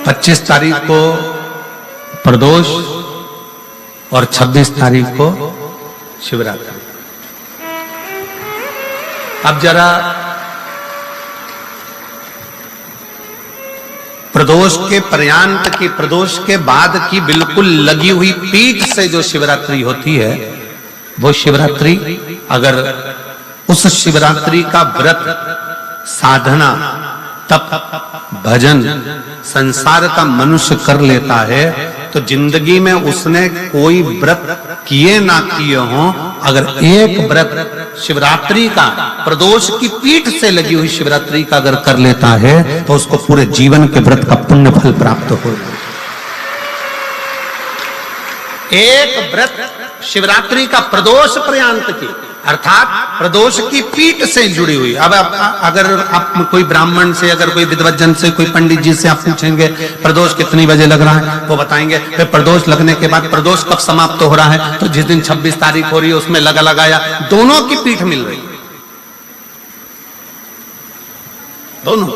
25 तारीख को प्रदोष और 26 तारीख को शिवरात्रि। अब जरा प्रदोष के पर्यांत की, प्रदोष के बाद की बिल्कुल लगी हुई पीठ से जो शिवरात्रि होती है, वो शिवरात्रि अगर उस शिवरात्रि का व्रत, साधना, तप, भजन, संसार का मनुष्य कर लेता है तो जिंदगी में उसने कोई व्रत किए ना किए हो, अगर एक व्रत शिवरात्रि का, प्रदोष की पीठ से लगी हुई शिवरात्रि का अगर कर लेता है तो उसको पूरे जीवन के व्रत का पुण्य फल प्राप्त हो। एक व्रत शिवरात्रि का प्रदोष पर्यंत की, अर्थात प्रदोष की पीठ से जुड़ी हुई। अब अगर आप कोई ब्राह्मण से, अगर कोई विद्वज्जन से, कोई पंडित जी से आप पूछेंगे प्रदोष कितनी बजे लग रहा है, वो बताएंगे। फिर प्रदोष लगने के बाद प्रदोष कब समाप्त हो रहा है, तो जिस दिन 26 तारीख हो रही है उसमें लगाया, दोनों की पीठ मिल रही, दोनों।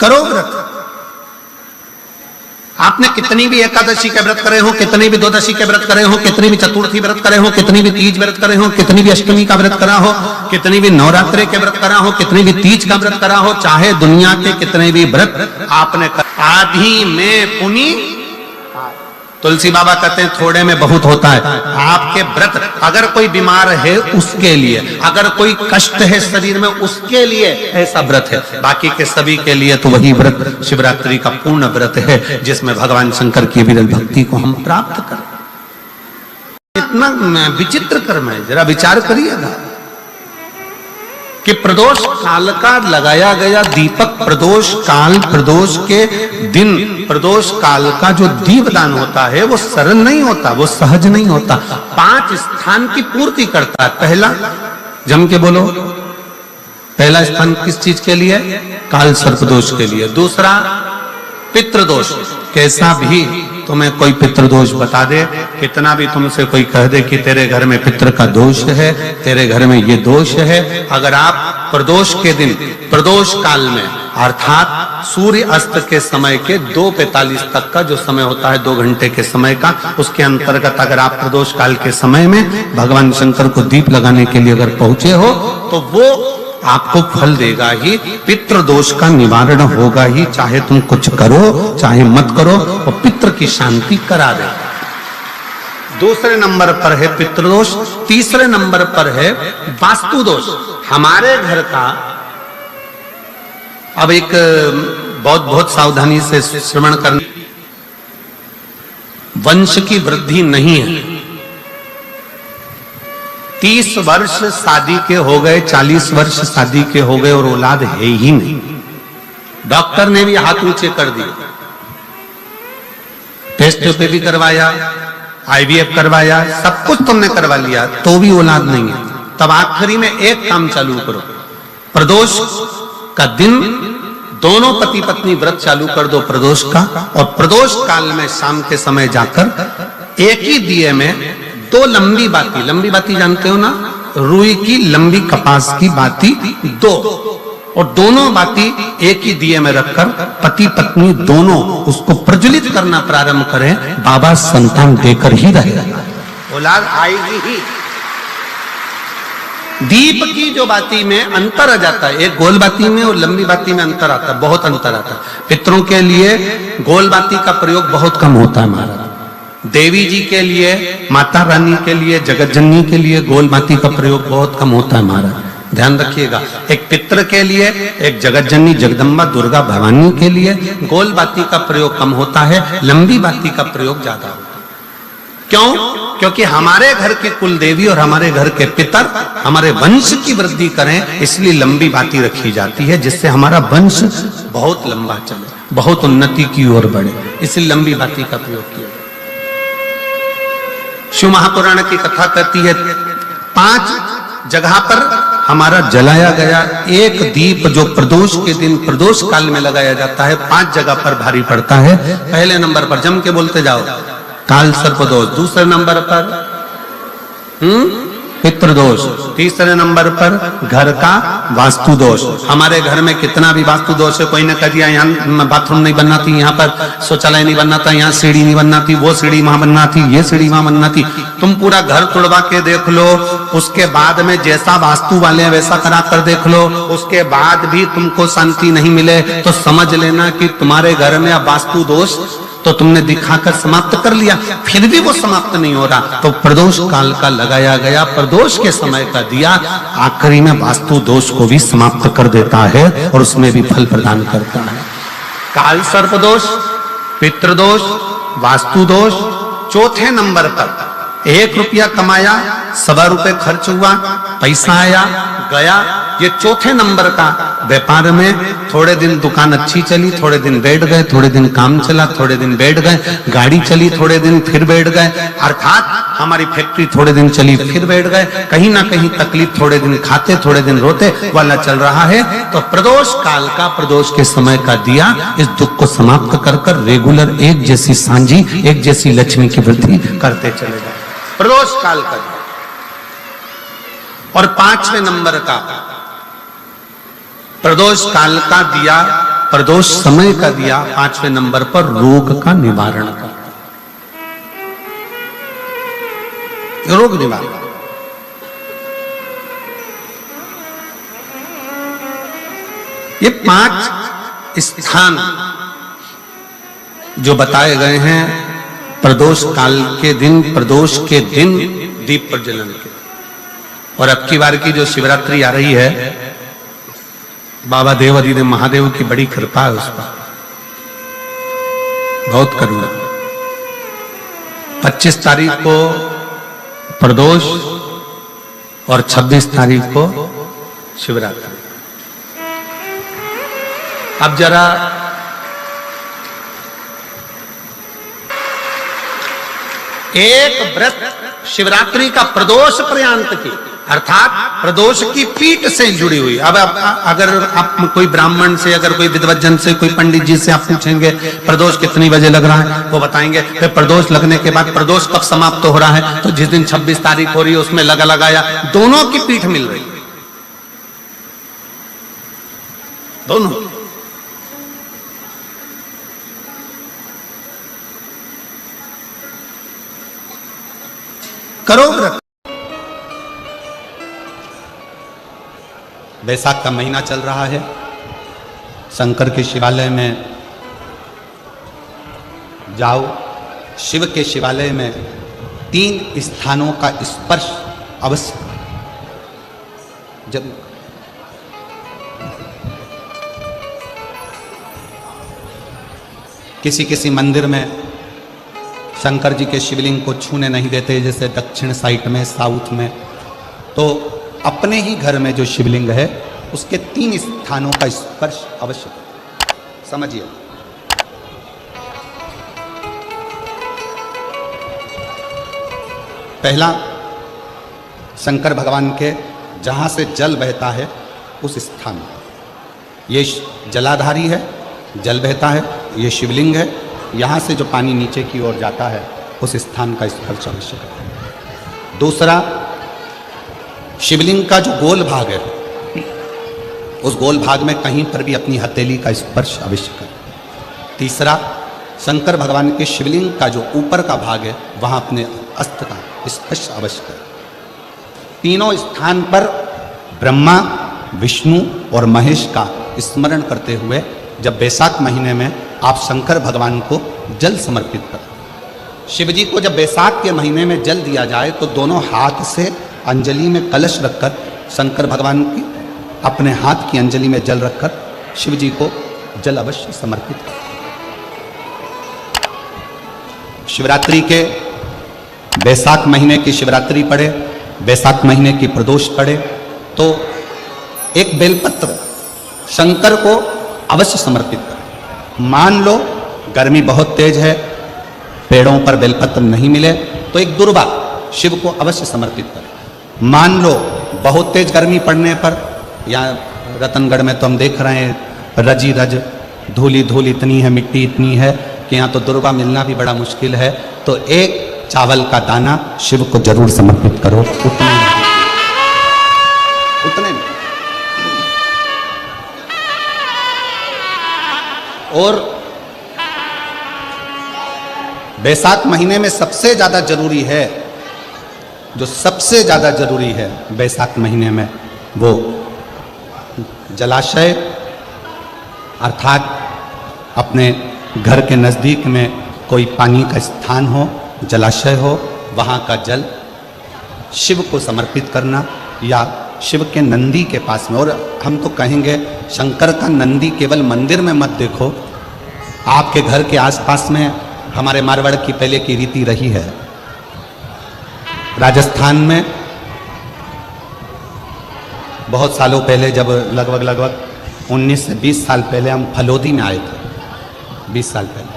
करो व्रत। आपने कितनी भी एकादशी के व्रत करे हो, कितनी भी द्वादशी के व्रत करे हो, कितनी भी चतुर्थी व्रत करे हो, कितनी भी तीज व्रत करे हो, कितनी भी अष्टमी का व्रत करा हो, कितनी भी नवरात्रि के व्रत करा हो, कितनी भी तीज का व्रत करा हो, चाहे दुनिया के कितने भी व्रत आपने आधी में पुनि। तुलसी बाबा कहते हैं थोड़े में बहुत होता है। आपके व्रत, अगर कोई बीमार है उसके लिए, अगर कोई कष्ट है शरीर में उसके लिए ऐसा व्रत है, बाकी के सभी के लिए तो वही व्रत शिवरात्रि का पूर्ण व्रत है जिसमें भगवान शंकर की विरल भक्ति को हम प्राप्त करें। इतना विचित्र कर्म है, जरा विचार करिएगा कि प्रदोष काल का लगाया गया दीपक, प्रदोष काल, प्रदोष के दिन, प्रदोष काल का जो दीपदान होता है वो सरल नहीं होता, वो सहज नहीं होता। 5 स्थान की पूर्ति करता है। पहला, जम के बोलो, पहला स्थान किस चीज के लिए? काल सर्पदोष के लिए। दूसरा पितृदोष, कैसा भी तुम्हें कोई पितृदोष बता दे, कितना भी तुमसे कोई कह दे कि तेरे घर में पितृ का दोष है, तेरे घर में ये दोष है, अगर आप प्रदोष के दिन, प्रदोष काल में, अर्थात सूर्य अस्त के समय के 2:45 तक का जो समय होता है, 2 घंटे के समय का, उसके अंतर्गत अगर आप प्रदोष काल के समय में भगवान शंकर को दीप लगाने के लिए अगर पहुंचे हो तो वो आपको फल देगा ही, पितृदोष का निवारण होगा ही, चाहे तुम कुछ करो चाहे मत करो, और पितृ की शांति करा दे। दूसरे नंबर पर है पितृदोष, तीसरे नंबर पर है वास्तु दोष। हमारे घर का, अब एक बहुत सावधानी से श्रवण करना, वंश की वृद्धि नहीं है। 30 वर्ष शादी के हो गए, 40 वर्ष शादी के हो गए और औलाद है ही नहीं। डॉक्टर ने भी हाथ ऊंचे कर दिए, टेस्ट पे भी करवाया, IVF करवाया, सब कुछ तुमने करवा लिया, तो भी औलाद नहीं है। तब आखिरी में एक काम चालू करो, प्रदोष का दिन दोनों पति पत्नी व्रत चालू कर दो प्रदोष का, और प्रदोष काल में शाम के समय जाकर एक ही दिए में 2 लंबी बाती जानते हो ना, रुई की लंबी कपास की बाती 2, और दोनों बाती एक ही दिए में रखकर पति पत्नी दोनों उसको प्रज्वलित करना प्रारंभ करें, बाबा संतान देकर ही रहेगा, औलाद आएगी ही। दीप की जो बाती में अंतर आ जाता है, एक गोल बाती में और लंबी बाती में अंतर आता है, बहुत अंतर आता है। पितरों के लिए गोल बाती का प्रयोग बहुत कम होता है महाराज, देवी जी के लिए, माता रानी के लिए, जगत जननी के लिए गोल बाती का प्रयोग बहुत कम होता है महाराज, ध्यान रखिएगा। एक पितृ के लिए, एक जगत जननी जगदम्बा दुर्गा भवानी के लिए गोल बाती का प्रयोग कम होता है, लंबी बाती का प्रयोग ज्यादा होता है। क्यों? क्योंकि हमारे घर की कुल देवी और हमारे घर के पितर हमारे वंश की वृद्धि करें, इसलिए लंबी बाती रखी जाती है, जिससे हमारा वंश बहुत लंबा चले, बहुत उन्नति की ओर बढ़े, इसलिए लंबी बाती का प्रयोग किया। शिव महापुराण की कथा कहती है 5 जगह पर हमारा जलाया गया एक दीप जो प्रदोष के दिन प्रदोष काल में लगाया जाता है 5 जगह पर भारी पड़ता है। पहले नंबर पर जम के बोलते जाओ, काल सर्पदोष। दूसरे नंबर पर पितृदोष। तीसरे नंबर पर घर का वास्तु दोष। हमारे घर में कितना भी वास्तु दोष है, कोई ने कह दिया यहाँ बाथरूम नहीं बनना थी, यहाँ पर शौचालय नहीं बनना था, यहाँ सीढ़ी नहीं बनना थी, वो सीढ़ी वहां बनना थी, ये सीढ़ी वहां बनना थी। तुम पूरा घर तुड़वा के देख लो, उसके बाद में जैसा वास्तु वाले वैसा करा कर देख लो, उसके बाद भी तुमको शांति नहीं मिले तो समझ लेना कि तुम्हारे घर में अब वास्तु दोष तो तुमने दिखाकर समाप्त कर लिया, फिर भी वो समाप्त नहीं हो रहा, तो प्रदोष काल का लगाया गया प्रदोष के समय का दिया आखिरी में वास्तु दोष को भी समाप्त कर देता है और उसमें भी फल प्रदान करता है। काल सर्प दोष, पितृदोष, वास्तु दोष। चौथे नंबर पर 1 रुपया कमाया, 1.25 रुपए खर्च हुआ, पैसा आया गया। ये चौथे नंबर का व्यापार में थोड़े दिन दुकान अच्छी चली, थोड़े दिन बैठ गए, थोड़े दिन काम चला, थोड़े दिन बैठ गए, गाड़ी चली थोड़े दिन फिर बैठ गए, अर्थात हमारी फैक्ट्री थोड़े दिन चली फिर बैठ गए, कहीं ना कहीं तकलीफ, थोड़े दिन खाते थोड़े दिन रोते वाला चल रहा है। तो प्रदोष काल का, प्रदोष के समय का दिया इस दुख को समाप्त कर कर रेगुलर एक जैसी सांझी, एक जैसी लक्ष्मी की वृद्धि करते चले जाए, प्रदोष काल का। और 5वें नंबर का प्रदोष काल का दिया, प्रदोष समय का दिया 5वें नंबर पर रोग का निवारण का, रोग निवारण। ये 5 स्थान जो बताए गए हैं प्रदोष काल के दिन, प्रदोष के दिन दीप प्रज्वलन के। और अब की बार की जो शिवरात्रि आ रही है, बाबा देव आदिदेव महादेव की बड़ी कृपा है उस पर, बहुत करुणा। 25 तारीख को प्रदोष और 26 तारीख को शिवरात्रि। अब जरा एक व्रत शिवरात्रि का प्रदोष पर्यंत की, अर्थात प्रदोष की पीठ से जुड़ी हुई। अब अगर आप कोई ब्राह्मण से, अगर कोई विद्वज्जन से, कोई पंडित जी से आप पूछेंगे प्रदोष कितनी बजे लग रहा है, वो बताएंगे। फिर प्रदोष लगने के बाद प्रदोष कब समाप्त हो रहा है, तो जिस दिन 26 तारीख हो रही है उसमें लगा लगाया दोनों की पीठ मिल रही, दोनों। करो व्रत। वैशाख का महीना चल रहा है, शंकर के शिवालय में जाओ, शिव के शिवालय में 3 स्थानों का स्पर्श अवश्य। जब किसी मंदिर में शंकर जी के शिवलिंग को छूने नहीं देते, जैसे दक्षिण साइड में, साउथ में, तो अपने ही घर में जो शिवलिंग है उसके 3 स्थानों का स्पर्श अवश्य समझिए। पहला, शंकर भगवान के जहां से जल बहता है उस स्थान में, ये जलाधारी है, जल बहता है, ये शिवलिंग है, यहां से जो पानी नीचे की ओर जाता है उस स्थान का स्पर्श अवश्य करें। दूसरा, शिवलिंग का जो गोल भाग है उस गोल भाग में कहीं पर भी अपनी हथेली का स्पर्श अवश्य करें। तीसरा, शंकर भगवान के शिवलिंग का जो ऊपर का भाग है वहां अपने अस्त्र का स्पर्श अवश्य करें। तीनों स्थान पर ब्रह्मा, विष्णु और महेश का स्मरण करते हुए जब वैशाख महीने में आप शंकर भगवान को जल समर्पित करें। शिव जी को जब वैशाख के महीने में जल दिया जाए तो दोनों हाथ से अंजलि में कलश रखकर शंकर भगवान की अपने हाथ की अंजलि में जल रखकर शिव जी को जल अवश्य समर्पित करें। शिवरात्रि के वैशाख महीने की शिवरात्रि पड़े, वैशाख महीने की प्रदोष पड़े तो एक बेलपत्र शंकर को अवश्य समर्पित करें। मान लो गर्मी बहुत तेज है, पेड़ों पर बेलपत्र नहीं मिले तो एक दुर्वा शिव को अवश्य समर्पित करें। मान लो बहुत तेज गर्मी पड़ने पर, यहाँ रतनगढ़ में तो हम देख रहे हैं रजी रज धूली धूल इतनी है, मिट्टी इतनी है कि यहाँ तो दुर्वा मिलना भी बड़ा मुश्किल है, तो एक चावल का दाना शिव को जरूर समर्पित करो, उतना और बैसाख महीने में सबसे ज्यादा जरूरी है, जो सबसे ज्यादा जरूरी है बैसाख महीने में, वो जलाशय अर्थात अपने घर के नज़दीक में कोई पानी का स्थान हो, जलाशय हो, वहाँ का जल शिव को समर्पित करना, या शिव के नंदी के पास में। और हम तो कहेंगे शंकर का नंदी केवल मंदिर में मत देखो, आपके घर के आसपास में हमारे मारवाड़ की पहले की रीति रही है। राजस्थान में बहुत सालों पहले, जब लगभग 19 से 20 साल पहले हम फलोदी में आए थे, 20 साल पहले,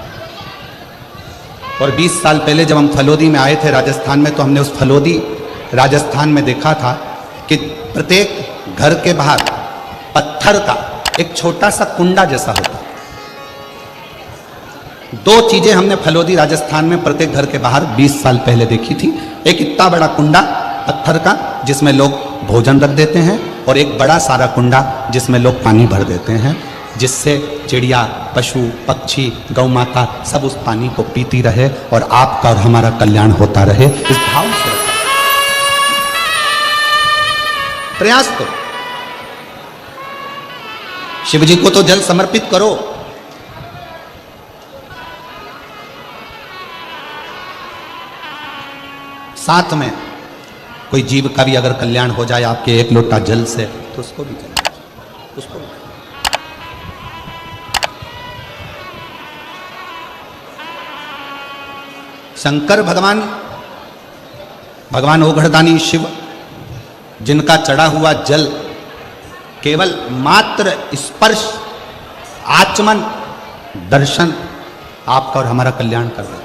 और 20 साल पहले जब हम फलोदी में आए थे राजस्थान में, तो हमने उस फलोदी राजस्थान में देखा था कि प्रत्येक घर के बाहर पत्थर का एक छोटा सा कुंडा जैसा होता। दो चीजें हमने फलोदी राजस्थान में प्रत्येक घर के बाहर 20 साल पहले देखी थी। एक इतना बड़ा कुंडा पत्थर का जिसमें लोग भोजन रख देते हैं, और एक बड़ा सारा कुंडा जिसमें लोग पानी भर देते हैं, जिससे चिड़िया, पशु, पक्षी, गौ माता सब उस पानी को पीती रहे और आपका और हमारा कल्याण होता रहे। इस भाव से प्रयास करो। शिव जी को तो जल समर्पित करो, साथ में कोई जीव का भी अगर कल्याण हो जाए आपके एक लोटा जल से, तो उसको भी जल, उसको भी। शंकर भगवान ओघड़दानी शिव, जिनका चढ़ा हुआ जल केवल मात्र स्पर्श, आचमन, दर्शन आपका और हमारा कल्याण कर देता है।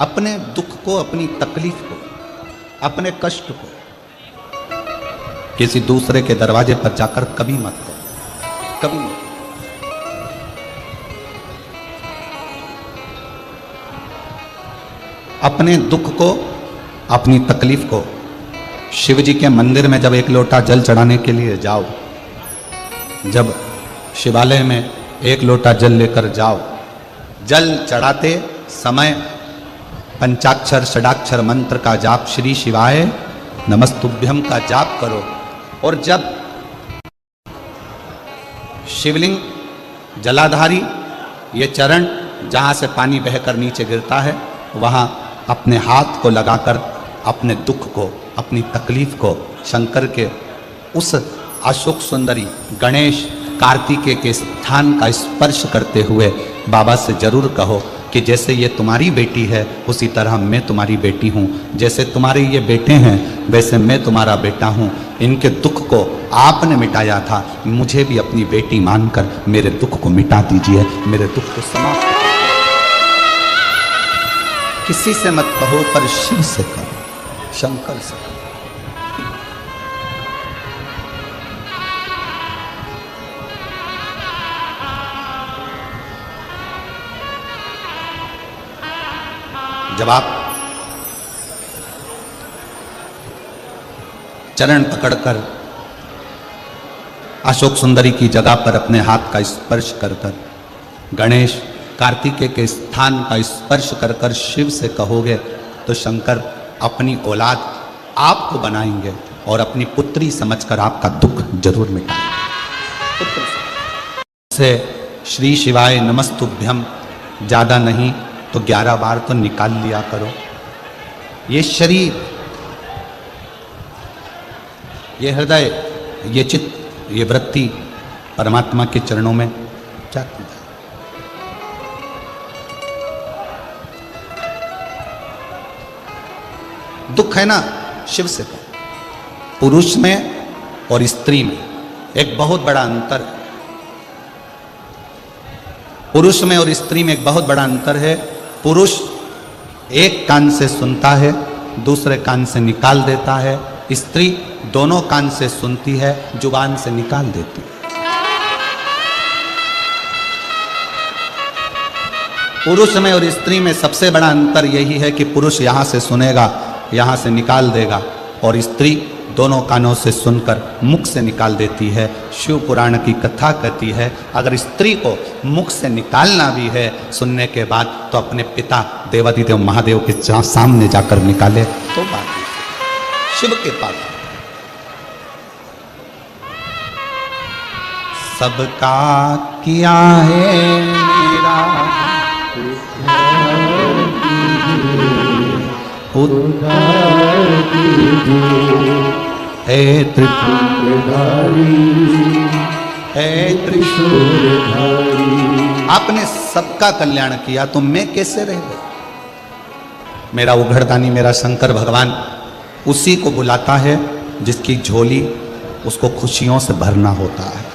अपने दुख को, अपनी तकलीफ को, अपने कष्ट को किसी दूसरे के दरवाजे पर जाकर कभी मत करो, कभी मत। अपने दुख को, अपनी तकलीफ को शिव जी के मंदिर में जब एक लोटा जल चढ़ाने के लिए जाओ, जब शिवालय में एक लोटा जल लेकर जाओ, जल चढ़ाते समय पंचाक्षर षडाक्षर मंत्र का जाप, श्री शिवाय नमस्तुभ्यम का जाप करो। और जब शिवलिंग जलाधारी ये चरण जहाँ से पानी बहकर नीचे गिरता है, वहाँ अपने हाथ को लगाकर अपने दुख को, अपनी तकलीफ को शंकर के उस अशोक सुंदरी गणेश कार्तिकेय के स्थान का स्पर्श करते हुए बाबा से जरूर कहो कि जैसे ये तुम्हारी बेटी है, उसी तरह मैं तुम्हारी बेटी हूँ। जैसे तुम्हारे ये बेटे हैं, वैसे मैं तुम्हारा बेटा हूँ। इनके दुख को आपने मिटाया था, मुझे भी अपनी बेटी मानकर मेरे दुख को मिटा दीजिए, मेरे दुख को समाप्त कर। किसी से मत कहो, पर शिव से कहो, शंकर से कहो। जब आप चरण पकड़कर अशोक सुंदरी की जगह पर अपने हाथ का स्पर्श कर कर, गणेश कार्तिकेय के स्थान का स्पर्श कर कर शिव से कहोगे, तो शंकर अपनी औलाद आपको बनाएंगे और अपनी पुत्री समझकर आपका दुख जरूर मिटाएंगे। से श्री शिवाय नमस्तुभ्यम ज्यादा नहीं तो 11 बार तो निकाल लिया करो। ये शरीर, ये हृदय, ये चित्त, ये वृत्ति परमात्मा के चरणों में जाती है। दुख है ना, शिव से कहो। पुरुष में और स्त्री में एक बहुत बड़ा अंतर है। पुरुष में और स्त्री में एक बहुत बड़ा अंतर है। पुरुष एक कान से सुनता है, दूसरे कान से निकाल देता है। स्त्री दोनों कान से सुनती है, जुबान से निकाल देती है। पुरुष में और स्त्री में सबसे बड़ा अंतर यही है कि पुरुष यहां से सुनेगा, यहां से निकाल देगा, और स्त्री दोनों कानों से सुनकर मुख से निकाल देती है। शिव पुराण की कथा कहती है अगर स्त्री को मुख से निकालना भी है सुनने के बाद तो अपने पिता देवादिदेव महादेव के सामने जाकर निकाले तो बात शिव के पास। सबका किया है मेरा उद्धार कीजिए, हे त्रिपुरधारी, हे त्रिशूलधारी। आपने सबका कल्याण किया तो मैं कैसे रह गया? मेरा उघड़दानी मेरा शंकर भगवान उसी को बुलाता है जिसकी झोली उसको खुशियों से भरना होता है।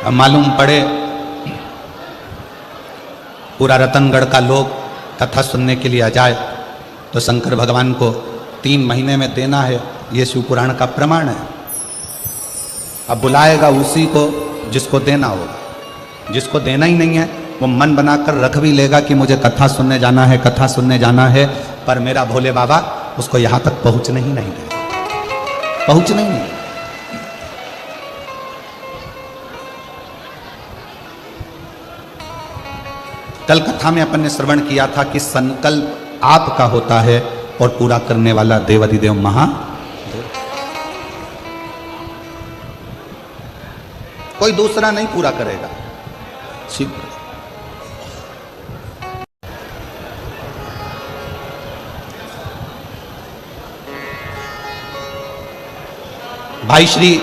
अब मालूम पड़े पूरा रतनगढ़ का लोग कथा सुनने के लिए आ जाए तो शंकर भगवान को 3 महीने में देना है, ये शिव पुराण का प्रमाण है। अब बुलाएगा उसी को जिसको देना होगा। जिसको देना ही नहीं है वो मन बनाकर रख भी लेगा कि मुझे कथा सुनने जाना है, कथा सुनने जाना है, पर मेरा भोले बाबा उसको यहां तक पहुंचने ही नहीं देगा, पहुंचने ही नहीं। कल कथा में अपन ने श्रवण किया था कि संकल्प आपका होता है और पूरा करने वाला देवादिदेव महादेव, कोई दूसरा नहीं पूरा करेगा, शिव। भाई श्री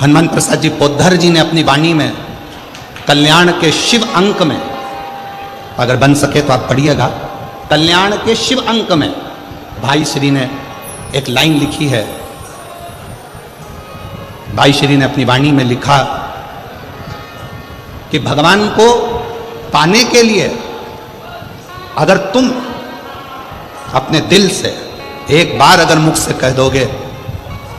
हनुमान प्रसाद जी पोद्धर जी ने अपनी वाणी में कल्याण के शिव अंक में, अगर बन सके तो आप पढ़िएगा, कल्याण के शिव अंक में भाई श्री ने एक लाइन लिखी है। भाई श्री ने अपनी वाणी में लिखा कि भगवान को पाने के लिए अगर तुम अपने दिल से एक बार अगर मुख से कह दोगे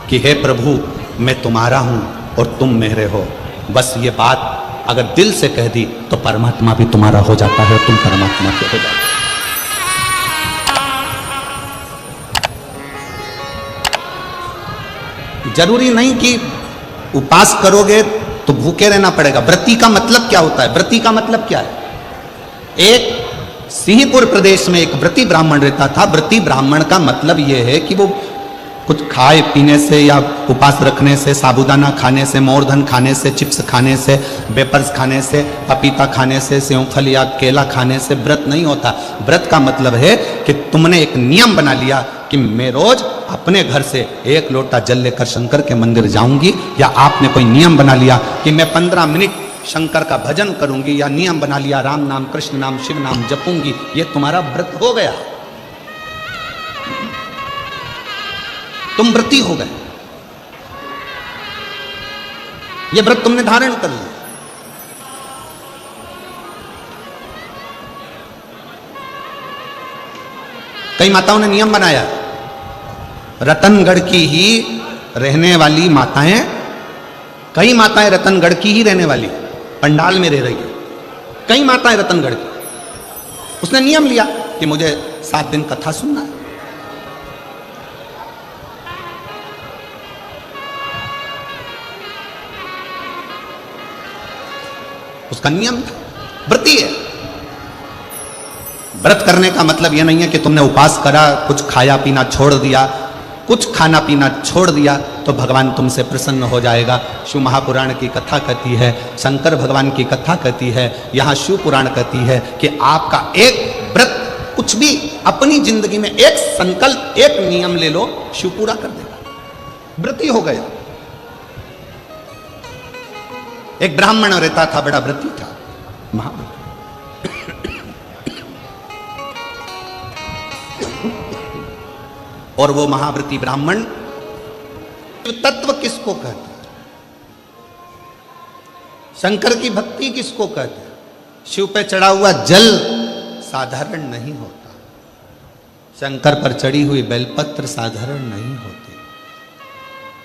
कि हे प्रभु मैं तुम्हारा हूं और तुम मेरे हो, बस ये बात अगर दिल से कह दी तो परमात्मा भी तुम्हारा हो जाता है, तुम परमात्मा के हो जाते हो। जरूरी नहीं कि उपास करोगे तो भूखे रहना पड़ेगा। व्रती का मतलब क्या होता है? व्रती का मतलब क्या है? एक सिंहपुर प्रदेश में एक व्रती ब्राह्मण रहता था। व्रती ब्राह्मण का मतलब यह है कि वो कुछ खाए पीने से या उपास रखने से, साबूदाना खाने से, मोरधन खाने से, चिप्स खाने से, वेपर्स खाने से, पपीता खाने से, सेवफल या केला खाने से व्रत नहीं होता। व्रत का मतलब है कि तुमने एक नियम बना लिया कि मैं रोज अपने घर से 1 लोटा जल लेकर शंकर के मंदिर जाऊंगी, या आपने कोई नियम बना लिया कि मैं 15 मिनट शंकर का भजन करूंगी, या नियम बना लिया राम नाम, कृष्ण नाम, शिव नाम जपूंगी, ये तुम्हारा व्रत हो गया, तुम व्रती हो गए। ये व्रत तुमने धारण कर लिया। कई माताओं ने नियम बनाया, रतनगढ़ की ही रहने वाली माताएं, कई माताएं रतनगढ़ की ही रहने वाली पंडाल में रह रही है, कई माताएं रतनगढ़ की। उसने नियम लिया कि मुझे 7 दिन कथा सुनना है। उसका नियम था, व्रती है। व्रत करने का मतलब यह नहीं है कि तुमने उपास करा, कुछ खाया पीना छोड़ दिया, कुछ खाना पीना छोड़ दिया तो भगवान तुमसे प्रसन्न हो जाएगा। शिव महापुराण की कथा कहती है, शंकर भगवान की कथा कहती है, यहाँ शिव पुराण कहती है कि आपका एक व्रत, कुछ भी अपनी जिंदगी में एक संकल्प, एक नियम ले लो, शिव पूरा कर देगा, व्रती हो गया। एक ब्राह्मण रहता था, बड़ा व्रती था, महाव्रती। और वो महाव्रती ब्राह्मण, तत्व किसको कहते हैं? शंकर की भक्ति किसको कहते हैं? शिव पे चढ़ा हुआ जल साधारण नहीं होता, शंकर पर चढ़ी हुई बेलपत्र साधारण नहीं होती।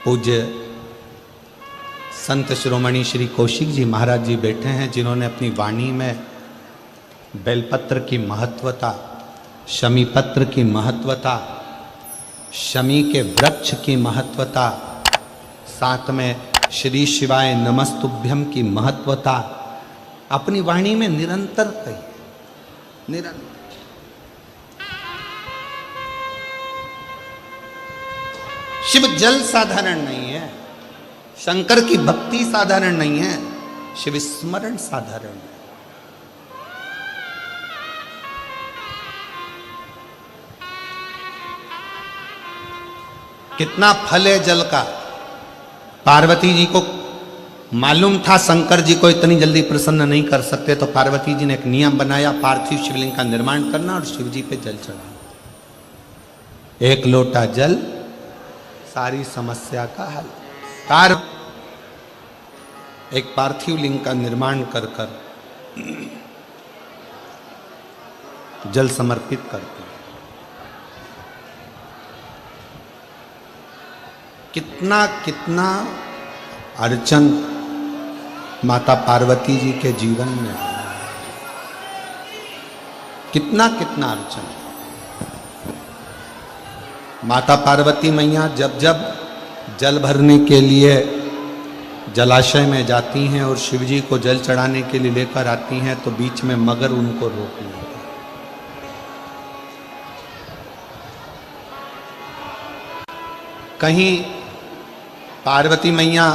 पूज्य संत शिरोमणि श्री कौशिक जी महाराज जी बैठे हैं, जिन्होंने अपनी वाणी में बेलपत्र की महत्वता शमी पत्र की महत्वता, शमी के वृक्ष की महत्वता, साथ में श्री शिवाय नमस्तुभ्यम की महत्वता अपनी वाणी में निरंतर कही, निरंतर। शिव जल साधारण नहीं है, शंकर की भक्ति साधारण नहीं है, शिव स्मरण साधारण है। कितना फल है जल का। पार्वती जी को मालूम था शंकर जी को इतनी जल्दी प्रसन्न नहीं कर सकते, तो पार्वती जी ने एक नियम बनाया, पार्थिव शिवलिंग का निर्माण करना और शिव जी पे जल चढ़ाना। एक लोटा जल सारी समस्या का हल। एक पार्थिव लिंग का निर्माण कर कर जल समर्पित करते। कितना कितना अर्चन माता पार्वती जी के जीवन में, कितना कितना अर्चन। माता पार्वती मैया जब जब जल भरने के लिए जलाशय में जाती हैं और शिवजी को जल चढ़ाने के लिए लेकर आती हैं, तो बीच में मगर उनको रोक लेता है। कहीं पार्वती मैया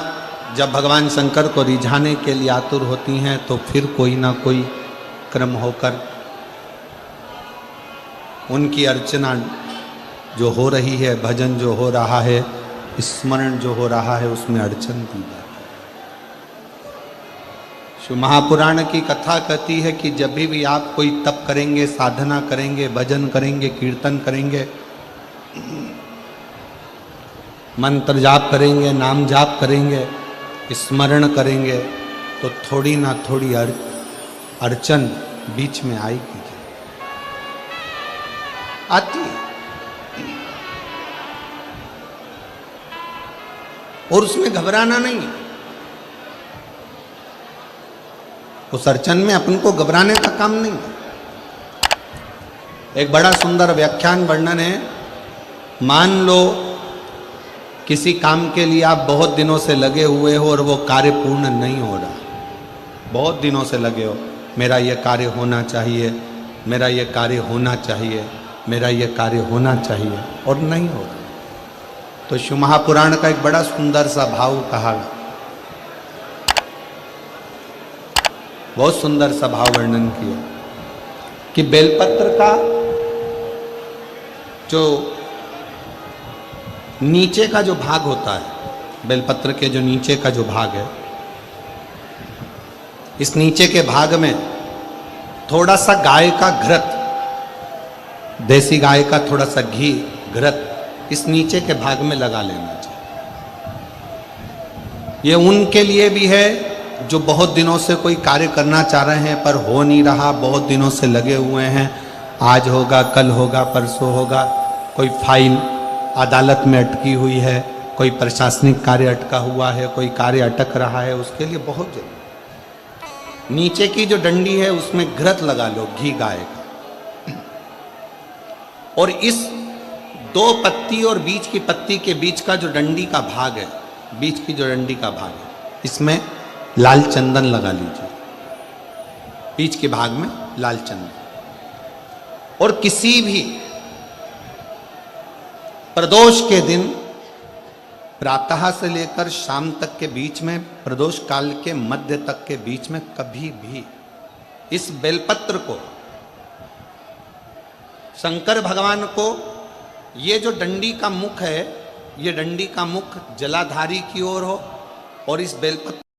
जब भगवान शंकर को रिझाने के लिए आतुर होती हैं, तो फिर कोई ना कोई क्रम होकर उनकी अर्चना जो हो रही है, भजन जो हो रहा है, स्मरण जो हो रहा है, उसमें अड़चन दी जाती है। शिव महापुराण की कथा कहती है कि जब भी आप कोई तप करेंगे, साधना करेंगे, भजन करेंगे, कीर्तन करेंगे, मंत्र जाप करेंगे, नाम जाप करेंगे, स्मरण करेंगे, तो थोड़ी ना थोड़ी अड़चन बीच में आएगी, आती है। और उसमें घबराना नहीं है। उस अड़चन में अपन को घबराने का काम नहीं है। एक बड़ा सुंदर व्याख्यान वर्णन है। मान लो किसी काम के लिए आप बहुत दिनों से लगे हुए हो और वो कार्य पूर्ण नहीं हो रहा, बहुत दिनों से लगे हो, मेरा ये कार्य होना चाहिए, मेरा ये कार्य होना चाहिए, मेरा ये कार्य होना चाहिए, और नहीं हो रहा। तो शिव महापुराण का एक बड़ा सुंदर सा भाव कहा, बहुत सुंदर सा भाव वर्णन किया कि बेलपत्र का जो नीचे का जो भाग होता है, बेलपत्र के जो नीचे का जो भाग है, इस नीचे के भाग में थोड़ा सा गाय का घृत, देसी गाय का थोड़ा सा घी, घृत इस नीचे के भाग में लगा लेना चाहिए। ये उनके लिए भी है जो बहुत दिनों से कोई कार्य करना चाह रहे हैं पर हो नहीं रहा, बहुत दिनों से लगे हुए हैं, आज होगा, कल होगा, परसों होगा, कोई फाइल अदालत में अटकी हुई है, कोई प्रशासनिक कार्य अटका हुआ है, कोई कार्य अटक रहा है, उसके लिए बहुत जरूरी। नीचे की जो डंडी है उसमें घृत लगा लो, घी गाय का, और इस दो पत्ती और बीच की पत्ती के बीच का जो डंडी का भाग है, बीच की जो डंडी का भाग है, इसमें लाल चंदन लगा लीजिए, बीच के भाग में लाल चंदन। और किसी भी प्रदोष के दिन प्रातः से लेकर शाम तक के बीच में, प्रदोष काल के मध्य तक के बीच में कभी भी इस बेलपत्र को शंकर भगवान को, ये जो डंडी का मुख है, ये डंडी का मुख जलाधारी की ओर हो और इस बेलपत्र